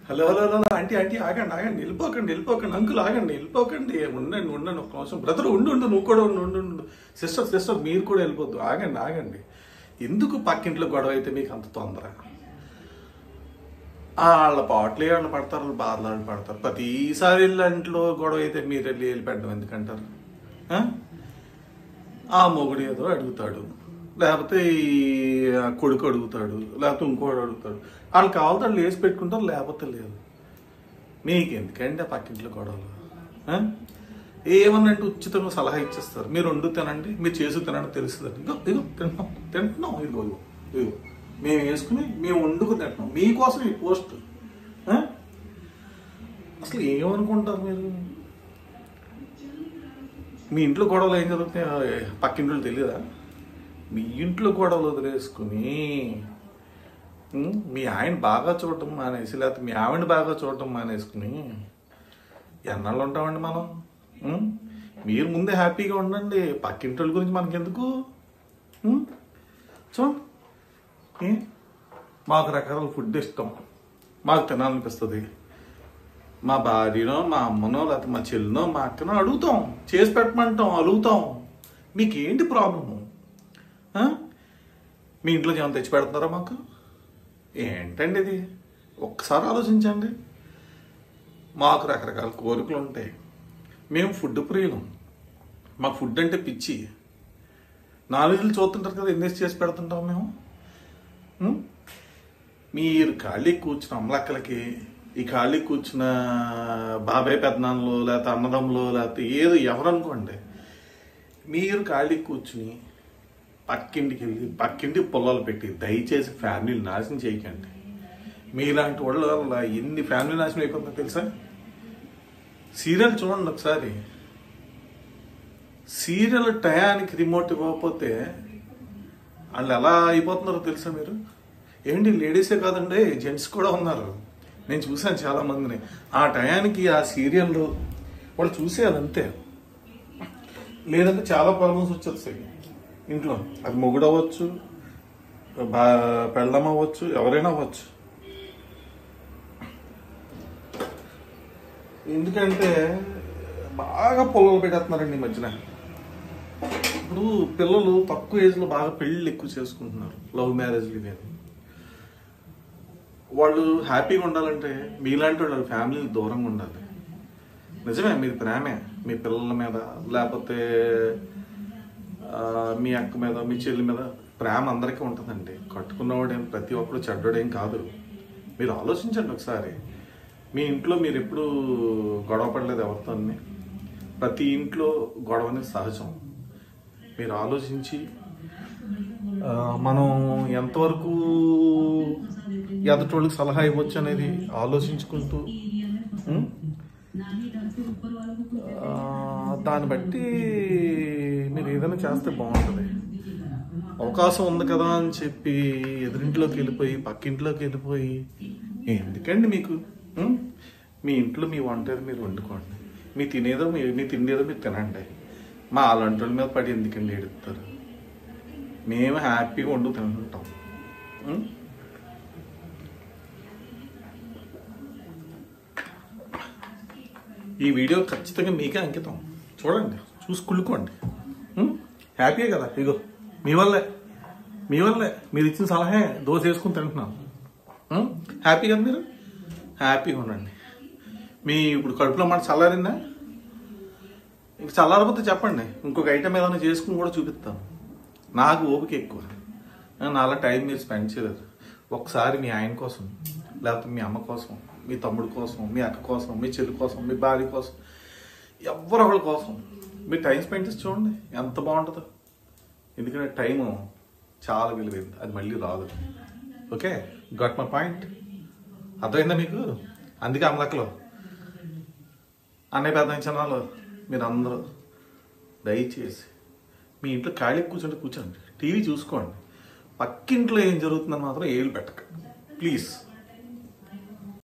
Hello hello hello aunty aunty ఆగండి ఆగండి, వెళ్ళిపోకండి uncle ఆగండి, వెళ్ళిపోకండి, ఉండండి ఒక నిమిషం బ్రదర్, ఉండు నువ్వు కూడా ఉండు. సిస్టర్ మీరు కూడా వెళ్ళిపోద్దు, ఆగండి. ఎందుకు పక్కింట్లో గొడవ అయితే మీకు అంత తొందర? వాళ్ళ పాటలే వాళ్ళు పడతారు, వాళ్ళ బాధలు వాళ్ళు పడతారు. ప్రతిసారి ఇంట్లో గొడవ అయితే మీరు వెళ్ళి పెట్టడం ఎందుకంటారు? ఆ మొగుడు ఏదో అడుగుతాడు, లేకపోతే ఈ కొడుకు అడుగుతాడు, లేకపోతే ఇంకోడు అడుగుతాడు. వాళ్ళు కావాలంటే వాళ్ళు వేసి పెట్టుకుంటారు, లేకపోతే లేదు. మీకు ఎందుకండి ఆ పక్కింట్లో గొడవలు? ఏమన్నంటే ఉచితంగా సలహా ఇచ్చేస్తారు, మీరు వండు తినండి, మీరు చేసి తినండి తెలుస్తుంది. ఇదిగో తింటున్నాం ఇదిగో మేము వేసుకుని మేము వండుకుని తింటున్నాం, మీకోసం ఈ పోస్ట్. అసలు ఏమనుకుంటారు మీరు? మీ ఇంట్లో గొడవలు ఏం జరుగుతాయి పక్కింట్లో తెలియదా? మీ ఇంట్లో గొడవలు వదిలేసుకుని మీ ఆయన బాగా చూడటం మానేసి, లేకపోతే మీ ఆవిడ బాగా చూడటం మానేసుకుని ఎన్నాళ్ళు ఉంటామండి మనం? మీరు ముందే హ్యాపీగా ఉండండి, పక్కింటి వాళ్ళ గురించి మనకెందుకు? చూడండి, మాకు రకరకాల ఫుడ్ ఇష్టం, మాకు తినాలనిపిస్తుంది. మా భార్యనో మా అమ్మనో లేకపోతే మా చెల్లినో మా అక్కనో అడుగుతాం, చేసి పెట్టమంటాం, అడుగుతాం. మీకేంటి ప్రాబ్లము? మీ ఇంట్లో ఏమైనా తెచ్చి పెడుతున్నారా మాకు? ఏంటండి ఇది? ఒక్కసారి ఆలోచించండి. మాకు రకరకాల కోరికలు ఉంటాయి, మేము ఫుడ్ ప్రియులం, మాకు ఫుడ్ అంటే పిచ్చి. నాలుగులు చూస్తుంటారు కదా, ఎన్ని చేసి పెడుతుంటాం మేము. మీరు ఖాళీ కూర్చున్న అమ్మలక్కలకి, ఈ ఖాళీ కూర్చున్న బాబాయ్ పెద్దనాన్నలో లేకపోతే అన్నదమ్ములో లేకపోతే ఏదో ఎవరనుకోండి, మీరు ఖాళీ కూర్చుని పక్కింటికి వెళ్ళి పక్కింటి పొలాలు పెట్టి దయచేసి ఫ్యామిలీని నాశనం చేయకండి. మీలాంటి వాళ్ళ వల్ల ఎన్ని ఫ్యామిలీ నాశనం అయిపోతుందో తెలుసా? సీరియల్ చూడండి ఒకసారి, సీరియల్ టయానికి రిమోట్ ఇవ్వకపోతే వాళ్ళు ఎలా అయిపోతున్నారో తెలుసా మీరు? ఏంటి లేడీసే కాదండి, జెంట్స్ కూడా ఉన్నారు. నేను చూశాను చాలా మందిని. ఆ టయానికి ఆ సీరియల్ వాళ్ళు చూసేయాలి అంతే, లేదంటే చాలా ప్రాబ్లమ్స్ వచ్చేస్తాయి ఇంట్లో. అది మొగుడు అవ్వచ్చు, పెళ్ళం అవ్వచ్చు, ఎవరైనా అవ్వచ్చు. ఎందుకంటే బాగా పొలాలు పెట్టేస్తున్నారండి ఈ మధ్యన. ఇప్పుడు పిల్లలు తక్కువ ఏజ్లో బాగా పెళ్ళిళ్ళు ఎక్కువ చేసుకుంటున్నారు, లవ్ మ్యారేజ్లు ఇవి. వాళ్ళు హ్యాపీగా ఉండాలంటే మీలాంటి వాళ్ళ ఫ్యామిలీకి దూరంగా ఉండాలి. నిజమే, మీది ప్రేమే మీ పిల్లల మీద, లేకపోతే మీ అక్క మీద, మీ చెల్లి మీద ప్రేమ అందరికీ ఉంటుందండి. కట్టుకున్నవాడేం ప్రతి ఒక్కరు చెడ్డోడేం కాదు. మీరు ఆలోచించండి ఒకసారి. మీ ఇంట్లో మీరు ఎప్పుడు గొడవ పడలేదు ఎవరితో? ప్రతి ఇంట్లో గొడవ అనేది సహజం. మీరు ఆలోచించి మనం ఎంతవరకు ఎదుటోళ్ళకి సలహా ఇవ్వచ్చు అనేది ఆలోచించుకుంటూ దాన్ని బట్టి మీరు ఏదైనా చేస్తే బాగుంటుంది. అవకాశం ఉంది కదా అని చెప్పి ఎదురింట్లోకి వెళ్ళిపోయి పక్కింట్లోకి వెళ్ళిపోయి ఎందుకండి మీకు? మీ ఇంట్లో మీ వంట ఏదో మీరు వండుకోండి, మీ తినేదో మీ తిండేదో మీరు తినండి. మా అలాంటి వాళ్ళ మీద పడి ఎందుకండి ఏడుస్తారు? మేము హ్యాపీగా వండు తింటుంటాం. ఈ వీడియో ఖచ్చితంగా మీకే అంకితం. చూడండి, చూసి కుళ్ళుకోండి. హ్యాపీయే కదా, ఇగో మీ వల్లే మీరు ఇచ్చిన సలహా దోశ వేసుకుని తింటున్నాం. హ్యాపీ కదా, మీరు హ్యాపీగా ఉండండి. మీ ఇప్పుడు కడుపులో మాట చల్లారిందా? ఇంక చల్లారకపోతే చెప్పండి, ఇంకొక ఐటమ్ ఏదైనా చేసుకుని కూడా చూపిస్తాను. నాకు ఓపిక ఎక్కువ, నాలా టైం మీరు స్పెండ్ చేయలేదు. ఒకసారి మీ ఆయన కోసం, లేకపోతే మీ అమ్మ కోసం, మీ తమ్ముడు కోసం, మీ అక్క కోసం, మీ చెల్లి కోసం, మీ భార్య కోసం, ఎవరొకరి కోసం మీరు టైం స్పెండ్ చేసి చూడండి, ఎంత బాగుంటుందో. ఎందుకంటే టైము చాలా విలువైంది, అది మళ్ళీ రాదు. Okay, got my point? అర్థమైందా మీకు? అందుకే అమ్మలక్కలు, అన్నయ్య పెద్ద చిన్నాలు, మీరు అందరూ దయచేసి మీ ఇంట్లో ఖాళీ కూర్చోండి, టీవీ చూసుకోండి. పక్కింట్లో ఏం జరుగుతుందని మాత్రం ఏళ్ళు పెట్టకండి ప్లీజ్.